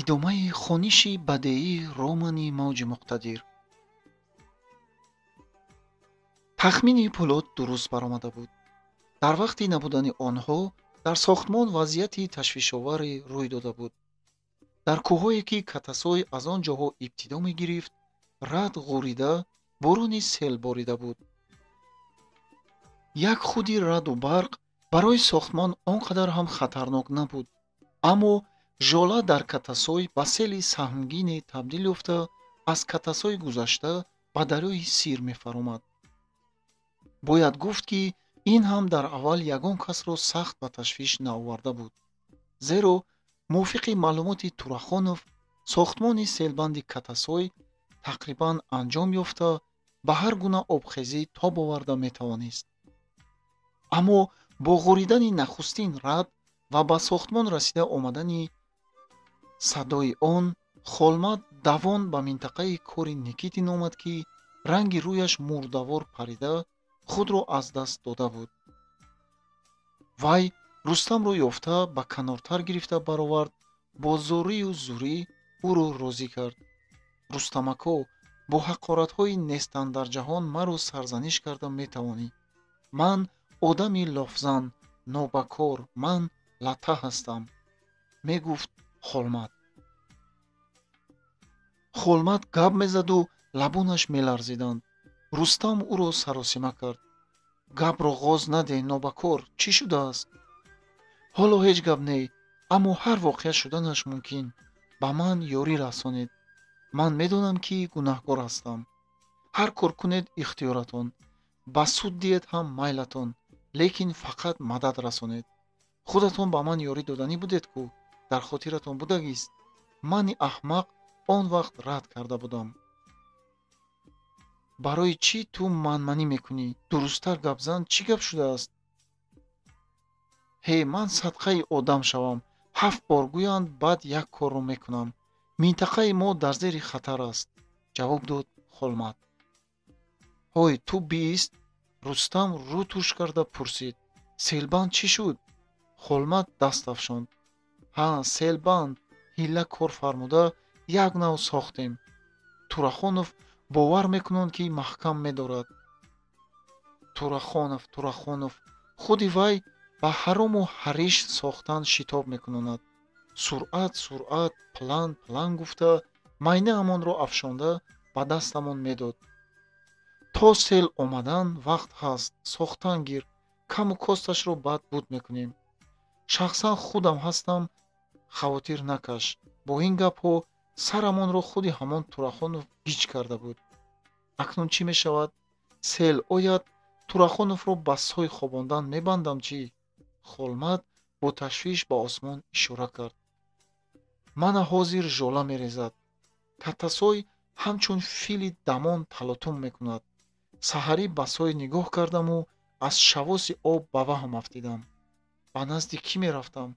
идомаи хониши бадеии романи мавҷи муқтадир. тахмини Пулот дуруст баромада буд. дар вақти набудани онҳо дар сохтмон вазъияти ташвишоваре рӯй дода буд. дар кӯҳҳое ки катасой аз он ҷоҳо ибтидо мегирифт, рад ғурида, борони сел борида буд. як худи раду барқ барои сохтмон он қадар ҳам хатарнок набуд, аммо жола дар катасой ба сели саҳмгине табдил ёфта, аз катасой гузашта ба дарёи Сир мефаромад. бояд гуфт ки ин ҳам дар аввал ягон касро сахт ба ташвиш наоварда буд, зеро мувофиқи маълумоти Турахонов, сохтмони селбанди катасой тақрибан анҷом ёфта ба ҳар гуна обхезӣ тоб оварда метавонист. аммо бо ғуридани нахустин рад ва ба сохтмон расида омадани садои он, Холмат давон ба минтақаи кори Никитин омад ки ранги рӯяш мурдавор парида, худро аз даст дода буд. вай Рустамро ёфта ба канортар гирифта баровард, бо зорию зурӣ ӯро розӣ кард. Рустамако, бо ҳақоратҳои нестан дар ҷаҳон маро сарзаниш карда метавонӣ. ман одами лофзан, нобакор, ман лата ҳастам, мегуфт Холмат. Холмат гап мезаду лабонаш меларзиданд. Рустам ӯро саросима кард. гапро ғоз наде, нобакор, чӣ шудааст? ҳоло ҳеҷ гап не, аммо ҳар воқеа шуданаш мумкин. ба ман ёрӣ расонед. ман медонам ки гунаҳкор ҳастам. ҳар кор кунед ихтиёратон. ба суд диҳед ҳам майлатон, лекин фақат мадад расонед. худатон ба ман ёрӣ доданӣ будед ку, дар хотиратон будагист. мани аҳмақ он вақт рад карда будам. барои чӣ ту манманӣ мекунӣ? дурусттар гап зан, чӣ гап шудааст? ҳе, ман садқаи одам шавам. 7 бор гӯянд, баъд як корро мекунам. минтақаи мо дар зери хатар аст, ҷавоб дод Холмат. ҳой, ту бист? Рустам рӯ турш карда пурсид. селбанд чӣ шуд? Холмат даст афшонд. ҳа, селбанд ҳилла кор фармуда як нав сохтем. Турахонов бовар мекунанд ки маҳкам медорад. Турахонов худи вай ба ҳарому ҳариш сохтан шитоб мекунонад. суръат, план гуфта майнаамонро афшонда ба дастамон медод. то сел омадан вақт ҳаст, сохтан гир, каму косташро баъд буд мекунем. шахсан худам ҳастам, хавотир накаш. бо ин гапҳо сарамонро худи ҳамон Турахонов гиҷ карда буд. акнун чӣ мешавад? сел ояд, Турахоновро ба сой хобондан мебандам чӣ? Холмат бо ташвиш ба осмон ишора кард. мана ҳозир жола мерезад. катасой ҳамчун фили дамон талотум мекунад. саҳарӣ ба сой нигоҳ кардаму аз шавоси об ба ваҳм афтидам. ба назди кӣ мерафтам?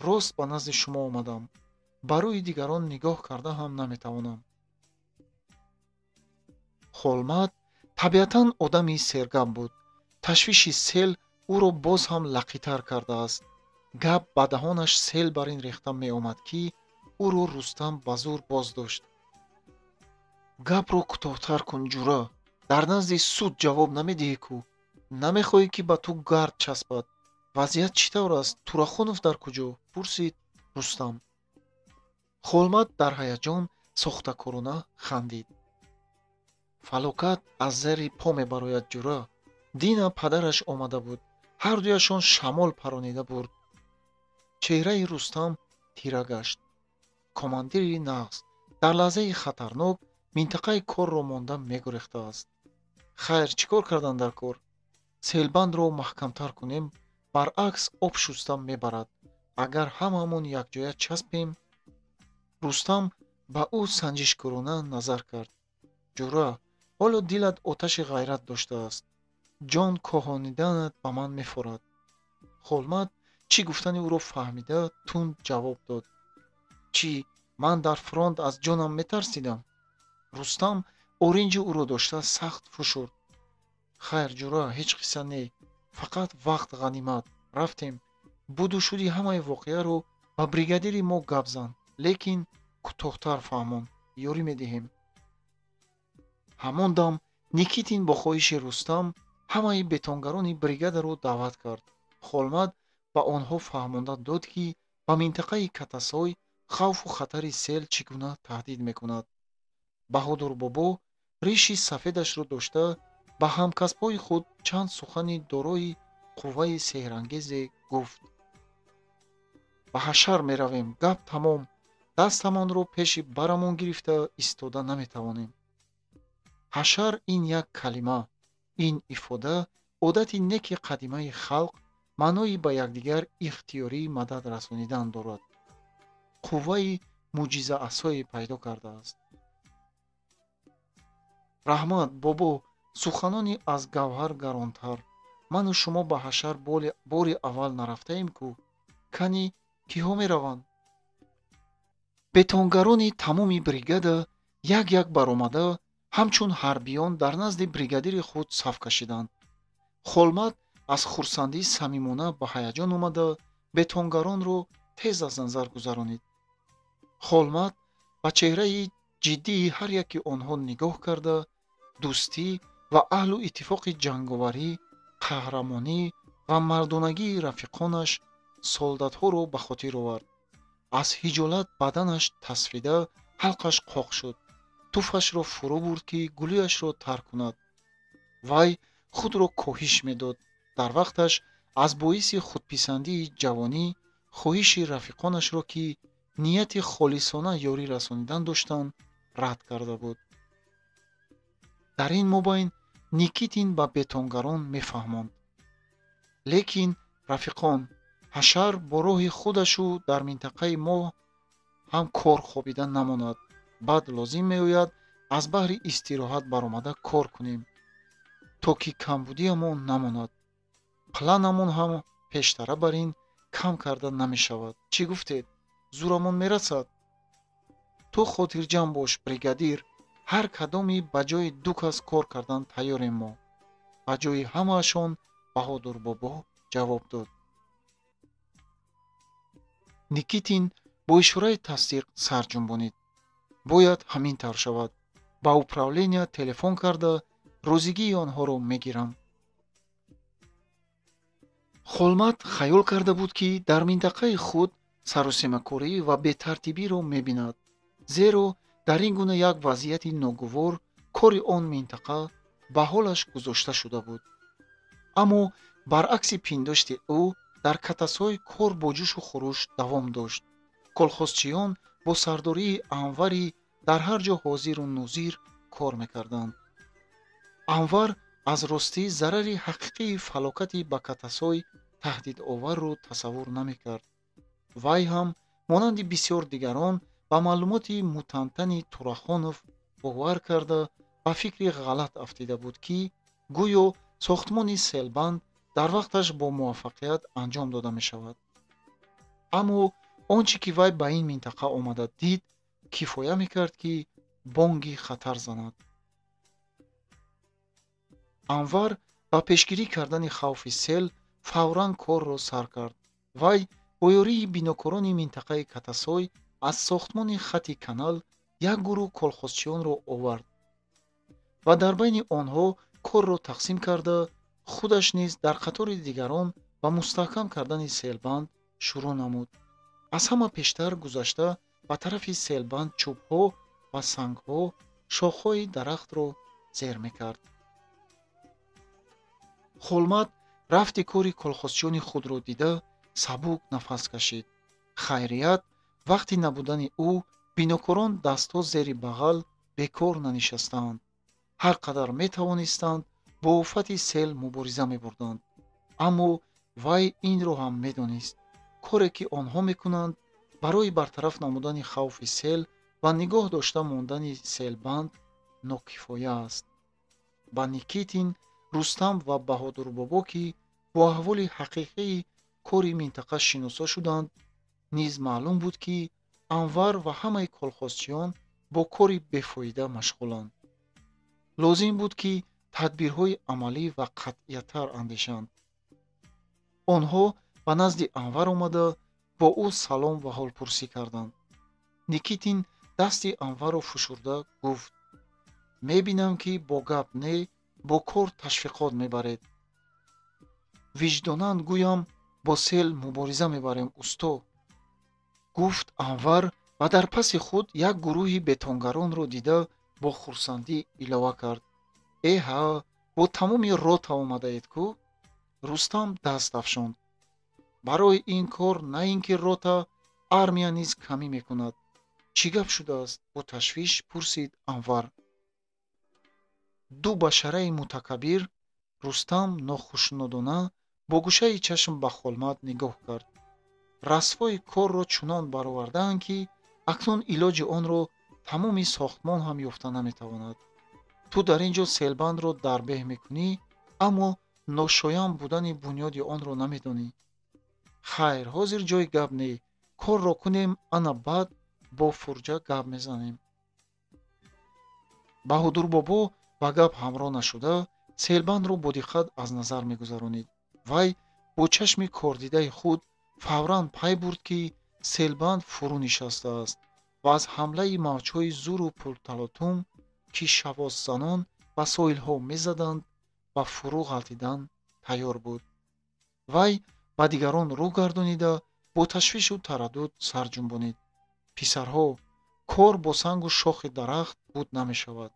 рост ба назди шумо омадам. ба рӯи дигарон нигоҳ карда ҳам наметавонам. Холмат табиатан одами сергап буд. ташвиши сел ӯро боз ҳам лақитар кардааст. гап ба даҳонаш сел бар ин рехта меомад ки ӯро Рустам ба зур боз дошт. гапро кӯтоҳтар кун, ҷура. дар назди суд ҷавоб намедиҳӣ ку? намехоҳӣ ки ба ту гард часпад? вазъият чӣ тавр аст? Турахонов дар куҷо? пурсид Рустам. Холмат дар ҳаяҷон сохтакорона хандид. фалокат аз зери по мебарояд, ҷура. Дина падараш омада буд. ҳардуяшон шамол паронида бурд. чеҳраи Рустам тира гашт. командири нағз дар лаҳзаи хатарнок минтақаи корро монда мегурехтааст. хайр, чӣ кор кардан дар кор? селбандро маҳкамтар кунем, баръакс об шуста мебарад. агар ҳамаамон якҷоя часпем. Рустам ба ӯ санҷишкорона назар кард. ҷура, ҳоло дилат оташи ғайрат доштааст. ҷон коҳониданат ба ман мефорад. Холмат чӣ гуфтани ӯро фаҳмида тунд ҷавоб дод. чӣ, ман дар фронт аз ҷонам метарсидам? Рустам оринҷи ӯро дошта сахт фушурд. хайр, ҷура, ҳеҷ қисса не. фақат вақт ғанимат. рафтем. буду шуди ҳамаи воқеаро ба бригадири мо гап зан. лекин кӯтоҳтар фаҳмон, ёрӣ медиҳем. ҳамон дам Никитин бо хоҳиши Рустам ҳамаи бетонгарони бригадаро даъват кард. Холмат ба онҳо фаҳмонда дод, ки ба минтақаи Катасой хавфу хатари сел чӣ гуна таҳдид мекунад. Баҳодур бобо риши сафедашро дошта ба ҳамкасбҳои худ чанд сухани дорои қувваи сеҳрангезе гуфт. ба ҳашар меравем, гап тамом. Дастамонро пеши барамон гирифта истода наметавонем. ҳашар ин як калима, ин ифода одати неки қадимаи халқ маънои ба якдигар ихтиёрӣ мадад расонидан дорад. қувваи муъҷизаасое пайдо кардааст. раҳмат, бобо, суханони аз гавҳар гаронтар. ману шумо ба ҳашар бори аввал нарафтаем ку? Кани киҳо мераванд? бетонгарони тамоми бригада як баромада ҳамчун ҳарбиён дар назди бригадири худ саф кашиданд. холмат аз хурсандӣ самимона ба ҳаяҷон омада бетонгаронро тез аз назар гузаронид. холмат ба чеҳраи ҷиддии ҳар яки онҳо нигоҳ карда, дӯстӣ ва аҳлу иттифоқи ҷанговарӣ, қаҳрамонӣ ва мардонагии рафиқонаш солдатҳоро ба хотир овард. аз ҳиҷолат баданаш тасфида, ҳалқаш қоқ шуд. туфашро фурӯ бурд, ки гулӯяшро тар кунад. вай худро коҳиш медод. дар вақташ аз боиси худписандии ҷавонӣ хоҳиши рафиқонашро, ки нияти холисона ёрӣ расонидан доштанд, рад карда буд. дар ин мобайн Никитин ба бетонгарон мефаҳмонд. лекин рафиқон, ҳашар бо роҳи худашу дар минтақаи мо ҳам кор хобида намонад. баъд лозим меояд аз баҳри истироҳат баромада кор кунем, то ки камбудиамон намонад. планамон ҳам пештара бар ин кам карда намешавад. чӣ гуфтед? зӯрамон мерасад? ту хотирҷамъ бош, бригадир. ҳар кадоми ба ҷои ду кас кор кардан тайёрем мо. ба ҷои ҳамаашон Баҳодур бобо ҷавоб дод. Никитин бо ишораи тасдиқ сар ҷунбонид. бояд ҳамин тавр шавад. ба управления телефон карда розигии онҳоро мегирам. холмат хаёл карда буд, ки дар минтақаи худ саросемакорӣ ва бетартибиро мебинад. зеро дар ин гуна як вазъияти ногувор кори он минтақа ба ҳолаш гузошта шуда буд. аммо баръакси пиндошти ӯ дар Катасой кор бо ҷӯшу хуруш давом дошт. колхозчиён бо сардории Анвари дар ҳар ҷо ҳозиру нозир кор мекарданд. Анвар аз ростӣ зарари ҳақиқии фалокати ба Катасой таҳдидоварро тасаввур намекард. вай ҳам монанди бисёр дигарон ба маълумоти мутантани Турахонов бовар карда ба фикри ғалат афтида буд, ки гӯё сохтмони селбанд дар вақташ бо муваффақият анҷом дода мешавад. аммо он чӣ ки вай ба ин минтақа омада дид, кифоя мекард, ки бонги хатар занад. анвар ба пешгирӣ кардани хавфи сел фавран корро сар кард. вай бо ёрии бинокорони минтақаи Катасой аз сохтмони хати канал як гурӯҳ колхозчиёнро овард ва дар байни онҳо корро тақсим карда, худаш низ дар қатори дигарон ба мустаҳкам кардани селбанд шурӯъ намуд. аз ҳама пештар гузашта ба тарафи селбанд чӯбҳо ва сангҳо, шохҳои дарахтро зер мекард. холмат рафти кори колхозчиёни худро дида сабук нафас кашид. хайрият, вақти набудани ӯ бинокорон дастҳо зери бағал бекор нанишастаанд. ҳар қадар метавонистанд бо офати сел мубориза мебурданд. аммо вай инро ҳам медонист. коре ки онҳо мекунанд барои бартараф намудани хавфи сел ва нигоҳ дошта мондани селбанд нокифоя аст. ба Никитин, Рустам ва Баҳодур бобо, ки бо аҳволи ҳақиқии кори минтақа шиноса шуданд, низ маълум буд, ки Анвар ва ҳамаи колхозчиён бо кори бефоида машғуланд. лозим буд, ки тадбирҳои амалӣ ва қатъияттар андешанд. онҳо ба назди Анвар омада бо ӯ салом ва ҳолпурсӣ карданд. Никитин дасти Анварро фушурда гуфт: мебинам, ки бо гап не, бо кор ташвиқот мебаред. виҷдонан гӯям, бо сел мубориза мебарем усто. гуфт Анвар ва дар паси худ як гурӯҳи бетонгаронро дида бо хурсандӣ илова кард: эҳа, бо тамоми рота омадаед кӯ? Рустам даст афшонд: барои ин кор на ин ки рота, армия низ камӣ мекунад. чӣ гап шудааст? бо ташвиш пурсид Анвар. ду башараи мутакаббир. Рустам нохушнудона бо гӯшаи чашм ба Холмат нигоҳ кард. расвои корро чунон баровардаанд, ки акнун илоҷи онро тамоми сохтмон ҳам ёфта наметавонад. ту дар ин ҷо селбандро дарбеҳ мекунӣ, аммо ношоям будани бунёди онро намедонӣ. хайр, ҳозир ҷои гап не. корро кунем, ана баъд бо фурҷа гап мезанем. Баҳодур бобо ба гап ҳамроҳ нашуда, селбандро бодиққат аз назар мегузаронид. вай бо чашми кордидаи худ фавран пай бурд, ки селбанд фурӯ нишастааст ва аз ҳамлаи мавҷҳои зуру пурталотум, ки шавоззанон ба соҳилҳо мезаданд, ба фурӯ ғалтидан тайёр буд. вай ба дигарон рӯ гардонида бо ташвишу тараддуд сар ҷунбонид: писарҳо, кор бо сангу шохи дарахт буд намешавад.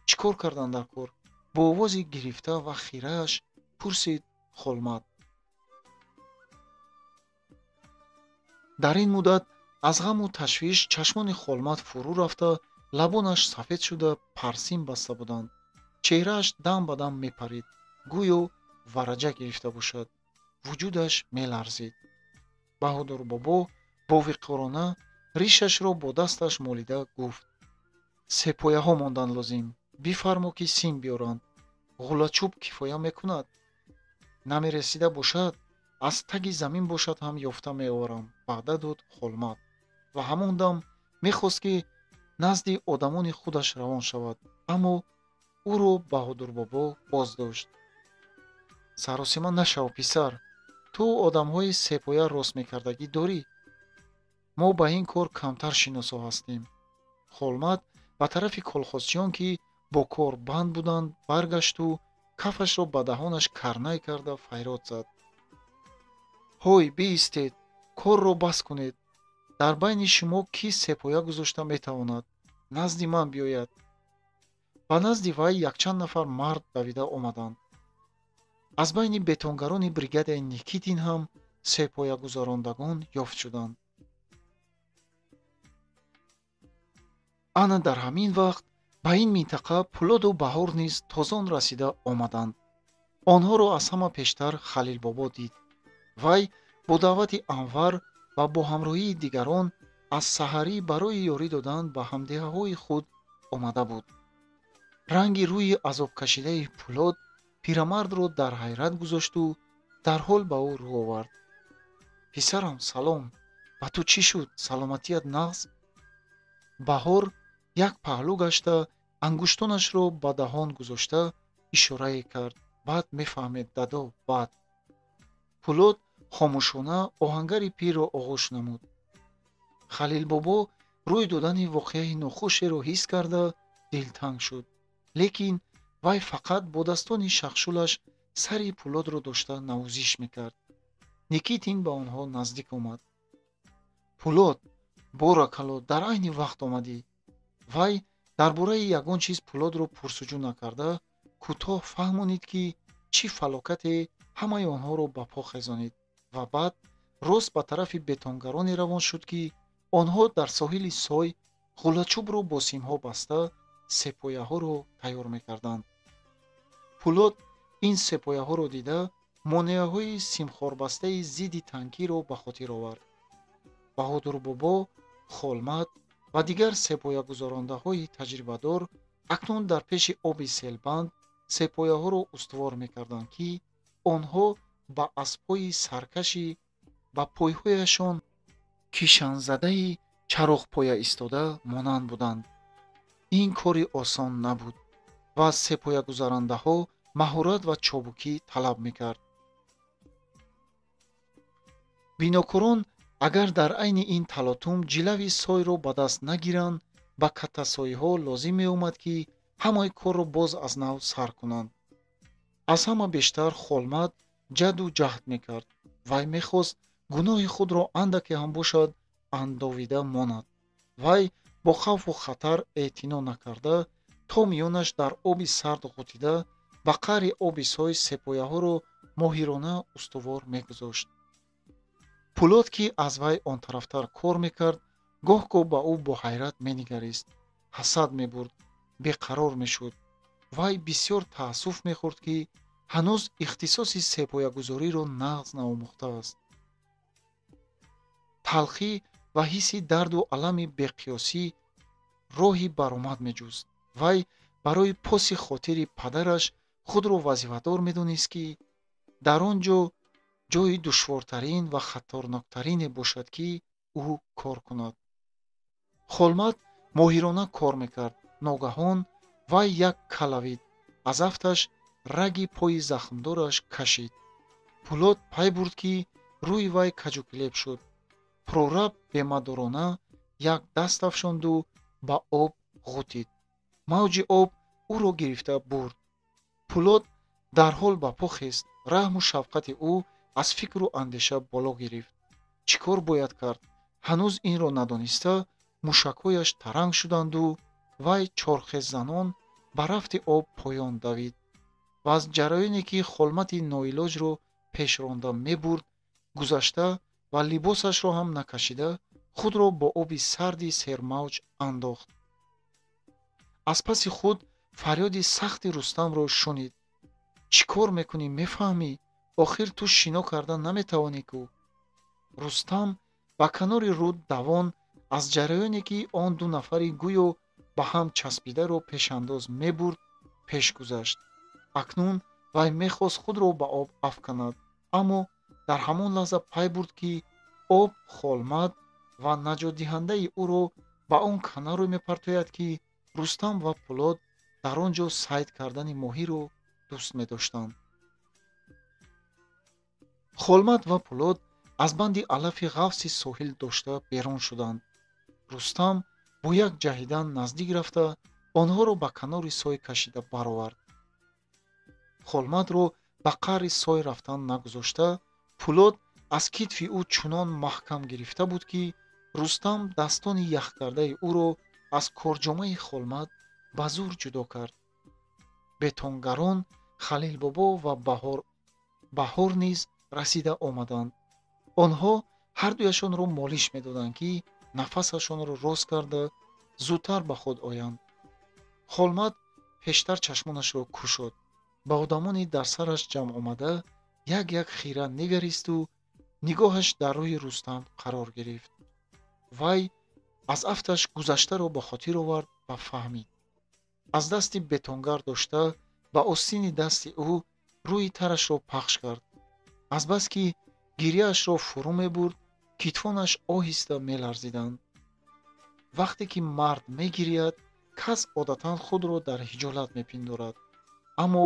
чӣ кор кардан дар кор? бо овози гирифта ва хирааш пурсид Холмат. дар ин муддат аз ғаму ташвиш чашмони Холмат фурӯ рафта, лабонаш сафед шуда парсим баста буданд. чеҳрааш дам ба дам мепарид, гӯё вараҷа гирифта бошад. вуҷудаш меларзид. Баҳодур бобо бо виқорона ришашро бо дасташ молида гуфт: сепояҳо мондан лозим. бифармо, ки сим биёранд. ғулачӯб кифоя мекунад? намерасида бошад, аз таги замин бошад ҳам ёфта меоварам, ваъда дод Холмат. ва ҳамон дам мехост, ки назди одамони худаш равон шавад, аммо ӯро Баҳодур бобо боздошт. саросима нашав, писар. ту одамҳои сепоя ростмекардагӣ дорӣ. мо ба ин кор камтар шиносо ҳастем. Холмат ба тарафи колхозчиён, ки бо кор банд буданд, баргашту кафашро ба даҳонаш карнай карда файрод зад: ҳой, биистед, корро бас кунед. дар байни шумо кӣ сепоя гузошта метавонад? назди ман биёяд. ба назди вай якчанд нафар мард давида омаданд. аз байни бетонгарони бригадаи Никитин ҳам сепоягузарондагон ёфт шуданд. ана дар ҳамин вақт ба ин минтақа Пулоду Баҳор низ тозон расида омаданд. онҳоро аз ҳама пештар Халил бобо дид. вай бо даъвати Анвар ва бо ҳамроҳии дигарон аз саҳарӣ барои ёрӣ додан ба ҳамдиҳаҳои худ омада буд. ранги рӯи азобкашидаи Пулод пирамардро дар ҳайрат гузошту дарҳол ба ӯ рӯ овард. писарам, салом. ба ту чӣ шуд? саломатият нағз? Баҳор як паҳлӯ гашта, ангуштонашро ба даҳон гузошта ишорае кард. баъд мефаҳмед дадо, баъд. Пулод хомӯшона оҳангари пирро оғоз намуд. Халил бобо рӯй додани воқеаи нохушеро ҳис карда дилтанг шуд. лекин вай фақат бо дастони шахшулаш сари Пулодро дошта навозиш мекард. Никитин ба онҳо наздик омад. Пулод, боракалло, дар айни вақт омадӣ. вай дар бораи ягон чиз Пулодро пурсуҷӯ накарда, кӯтоҳ фаҳмонид, ки чӣ фалокате ҳамаи онҳоро ба по хезонид ва баъд рост ба тарафи бетонгароне равон шуд, ки онҳо дар соҳили сой ғулачӯбро бо симҳо баста сепояҳоро тайёр мекарданд. Пулод ин сепояҳоро дида монеаҳои симхорбастаи зидди танкиро ба хотир овард. Баҳодур бобо, Холмат ва дигар сепоягузарондаҳои таҷрибадор акнун дар пеши оби селбанд сепояҳоро устувор мекарданд, ки онҳо ба аспҳои саркаши ба пойҳояшон кишанзадаи чароғпоя истода монанд буданд. ин кори осон набуд ва аз сепоягузарандаҳо маҳорат ва чобукӣ талаб мекард. бинокорон агар дар айни ин талотум ҷилави сойро ба даст нагиранд, ба каттасоиҳо лозим меомад ки ҳамаи корро боз аз нав сар кунанд. аз ҳама бештар Холмат ҷаду ҷаҳд мекард. Вай мехост гуноҳи худро андаке ҳам бошад андовида монад. вай бо хавфу хатар эътино накарда, то миёнаш дар оби сард ғутида, ба қаъри оби сой сепояҳоро моҳирона устувор мегузошт. Пулот, ки аз вай он тарафтар кор мекард, гоҳ-гоҳ ба ӯ бо ҳайрат менигарист, ҳасад мебурд, беқарор мешуд. вай бисёр таассуф мехӯрд, ки ҳанӯз ихтисоси сепоягузориро нағз наомӯхтааст. талхӣ ва ҳисси дарду алами беқиёсӣ роҳи баромад меҷуст. вай барои поси хотири падараш худро вазифадор медонист, ки дар он ҷо ҷои душвортарин ва хатарноктарине бошад, ки ӯ кор кунад. Холмат моҳирона кор мекард. ногаҳон вай як калавид аз афташ раги пои захмдораш кашид. Пулот пай бурд, ки рӯи вай каҷукилеб шуд. прораб бемадорона як даст афшонду ба об ғутид. мавҷи об ӯро гирифта бурд. Пулот дарҳол ба по хест. раҳму шафқати ӯ аз фикру андеша боло гирифт. чӣ кор бояд кард? ҳанӯз инро надониста мушакҳояш таранг шуданду вай чорхеззанон ба рафти об поён давид ва аз ҷараёне, ки Холмати ноилоҷро пеш ронда мебурд, гузашта ва либосашро ҳам накашида, худро бо оби сарди сермавҷ андохт. аз паси худ фарёди сахти Рустамро шунид. чӣ кор мекунӣ, мефаҳмӣ? охир ту шино карда наметавонӣ кӯ? Рустам ба канори руд давон аз ҷараёне, ки он ду нафари гӯё ба ҳам часпидаро пешандоз мебурд, пеш гузашт. акнун вай мехост худро ба об афканад, аммо дар ҳамон лаҳза пай бурд, ки об Холмат ва наҷотдиҳандаи ӯро ба он канаро мепартояд, ки Рустам ва Пулот дар он ҷо сайд кардани моҳиро дӯст медоштанд. Холмат ва Пулот аз банди алафи ғафси соҳил дошта берун шуданд. Рустам бо як ҷаҳидан наздик рафта, онҳоро ба канори сой кашида баровард. Холматро ба қаъри сой рафтан нагузошта, Пулот аз китфи ӯ чунон маҳкам гирифта буд, ки Рустам дастони яхкардаи ӯро аз корҷомаи Холмат ба зур ҷудо кард. бетонгарон Халилбобо ва Баҳор низ расида омаданд. онҳо ҳардуяшонро молиш медоданд, ки нафасашонро рост карда зудтар ба худ оянд. Холмат пештар чашмонашро кушод. ба одамони дар сараш ҷамъ омада як хира нигаристу нигоҳаш дар рӯи Рустам қарор гирифт. вай аз афташ гузаштаро ба хотир овард ва фаҳмид. аз дасти бетонгар дошта ба остини дасти ӯ рӯи тарашро пахш кард. азбас ки гирьяашро фурӯ мебурд, китфонаш оҳиста меларзиданд. вақте ки мард мегирияд, кас одатан худро дар ҳиҷолат мепиндорад, аммо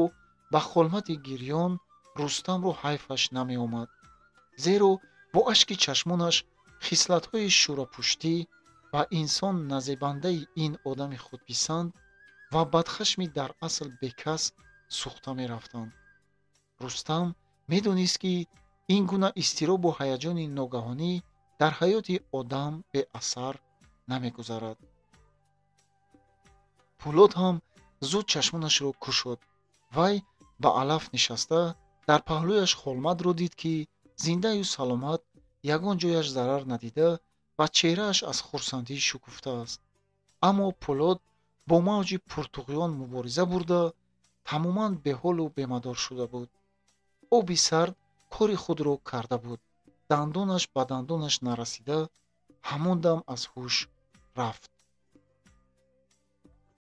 ба Холмати гирьён Рустамро ҳайфаш намеомад, зеро бо ашки чашмонаш хислатҳои шӯрапуштӣ ва инсон назебандаи ин одами худписанд ва бадхашми дар асл бекас сӯхта мерафтанд. Рустам медонист, ки ин гуна изтиробу ҳаяҷони ногаҳонӣ дар ҳаёти одам беасар намегузарад. Пулот ҳам зуд чашмонашро кушод. вай ба алаф нишаста дар паҳлӯяш Холматро дид, ки зиндаю саломат, ягон ҷояш зарар надида ва чеҳрааш аз хурсандӣ шукуфтааст. аммо Пулот бо мавҷи пуртуғён мубориза бурда, тамоман беҳолу бемадор шуда буд. оби сард кори худро карда буд. дандонаш ба дандонаш нарасида, ҳамон дам аз ҳуш рафт.